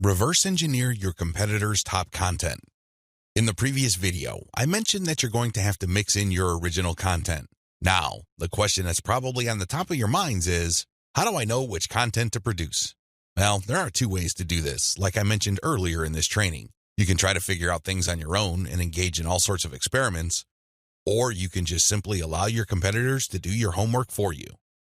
Reverse engineer your competitors' top content. In the previous video, I mentioned that you're going to have to mix in your original content. Now, the question that's probably on the top of your minds is, how do I know which content to produce? Well, there are two ways to do this, like I mentioned earlier in this training. You can try to figure out things on your own and engage in all sorts of experiments, or you can just simply allow your competitors to do your homework for you.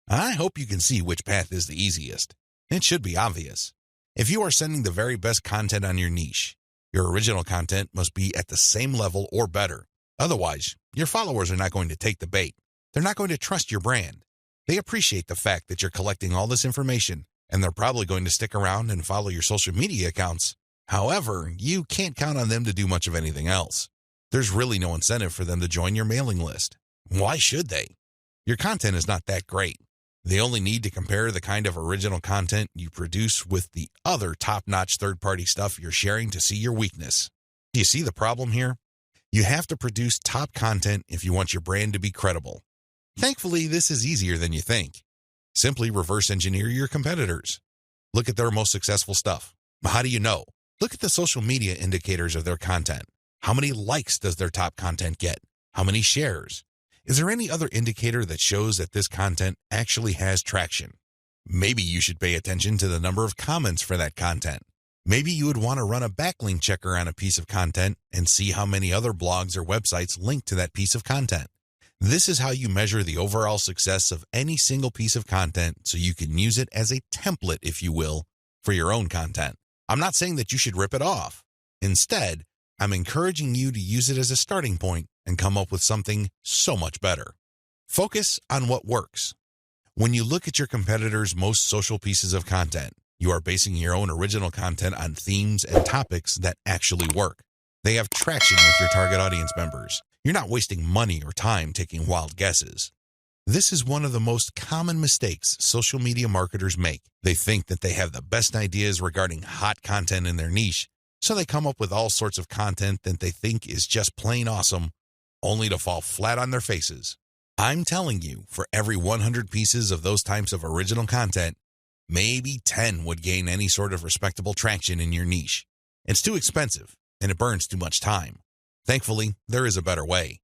I hope you can see which path is the easiest. It should be obvious. If you are sending the very best content on your niche, your original content must be at the same level or better. Otherwise, your followers are not going to take the bait. They're not going to trust your brand. They appreciate the fact that you're collecting all this information, and they're probably going to stick around and follow your social media accounts. However, you can't count on them to do much of anything else. There's really no incentive for them to join your mailing list. Why should they? Your content is not that great. They only need to compare the kind of original content you produce with the other top-notch third-party stuff you're sharing to see your weakness. Do you see the problem here? You have to produce top content if you want your brand to be credible. Thankfully, this is easier than you think. Simply reverse engineer your competitors. Look at their most successful stuff. How do you know? Look at the social media indicators of their content. How many likes does their top content get? How many shares? Is there any other indicator that shows that this content actually has traction? Maybe you should pay attention to the number of comments for that content. Maybe you would want to run a backlink checker on a piece of content and see how many other blogs or websites link to that piece of content. This is how you measure the overall success of any single piece of content so you can use it as a template, if you will, for your own content. I'm not saying that you should rip it off. Instead, I'm encouraging you to use it as a starting point and come up with something so much better. Focus on what works. When you look at your competitors' most social pieces of content, you are basing your own original content on themes and topics that actually work. They have traction with your target audience members. You're not wasting money or time taking wild guesses. This is one of the most common mistakes social media marketers make. They think that they have the best ideas regarding hot content in their niche, so they come up with all sorts of content that they think is just plain awesome, only to fall flat on their faces. I'm telling you, for every 100 pieces of those types of original content, maybe 10 would gain any sort of respectable traction in your niche. It's too expensive, and it burns too much time. Thankfully, there is a better way.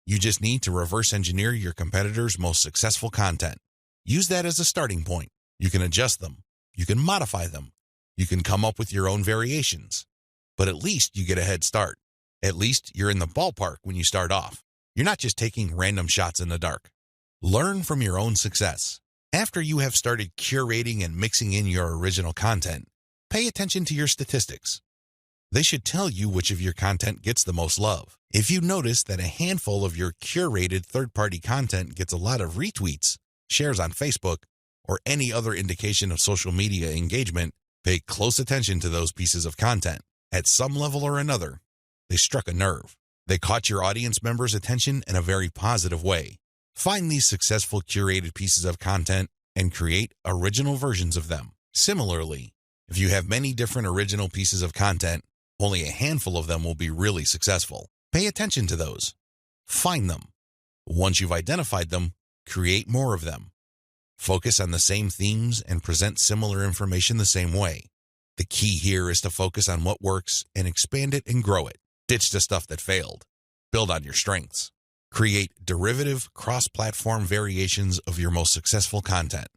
You just need to reverse engineer your competitors' most successful content. Use that as a starting point. You can adjust them. You can modify them. You can come up with your own variations. But at least you get a head start. At least you're in the ballpark when you start off. You're not just taking random shots in the dark. Learn from your own success. After you have started curating and mixing in your original content, pay attention to your statistics. They should tell you which of your content gets the most love. If you notice that a handful of your curated third-party content gets a lot of retweets, shares on Facebook, or any other indication of social media engagement, pay close attention to those pieces of content. At some level or another, they struck a nerve. They caught your audience members' attention in a very positive way. Find these successful curated pieces of content and create original versions of them. Similarly, if you have many different original pieces of content, only a handful of them will be really successful. Pay attention to those. Find them. Once you've identified them, create more of them. Focus on the same themes and present similar information the same way. The key here is to focus on what works and expand it and grow it. Ditch the stuff that failed. Build on your strengths. Create derivative, cross-platform variations of your most successful content.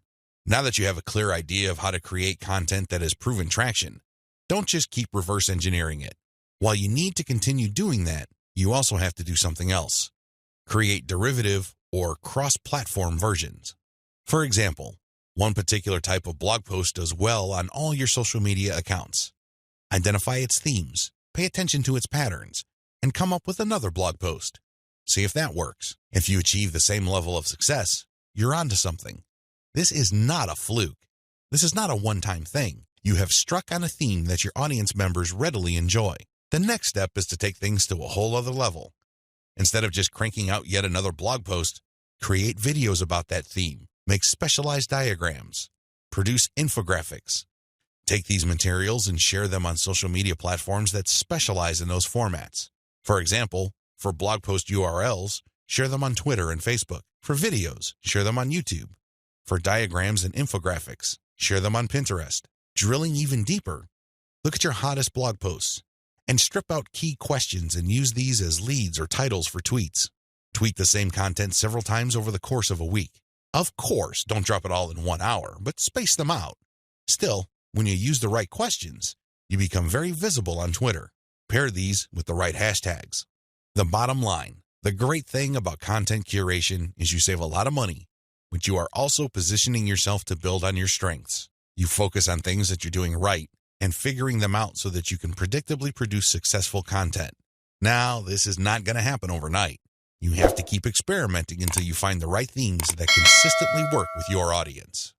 Now that you have a clear idea of how to create content that has proven traction, don't just keep reverse engineering it. While you need to continue doing that, you also have to do something else. Create derivative or cross-platform versions. For example, one particular type of blog post does well on all your social media accounts. Identify its themes, pay attention to its patterns, and come up with another blog post. See if that works. If you achieve the same level of success, you're onto something. This is not a fluke. This is not a one-time thing. You have struck on a theme that your audience members readily enjoy. The next step is to take things to a whole other level. Instead of just cranking out yet another blog post, create videos about that theme, make specialized diagrams, produce infographics. Take these materials and share them on social media platforms that specialize in those formats. For example, for blog post URLs, share them on Twitter and Facebook. For videos, share them on YouTube. For diagrams and infographics, share them on Pinterest. Drilling even deeper, Look at your hottest blog posts and strip out key questions and use these as leads or titles for tweets. Tweet the same content several times over the course of a week. Of course, don't drop it all in 1 hour, but space them out. Still, when you use the right questions, you become very visible on Twitter. Pair these with the right hashtags. The bottom line, the great thing about content curation is you save a lot of money, but you are also positioning yourself to build on your strengths. You focus on things that you're doing right and figuring them out so that you can predictably produce successful content. Now, this is not going to happen overnight. You have to keep experimenting until you find the right themes that consistently work with your audience.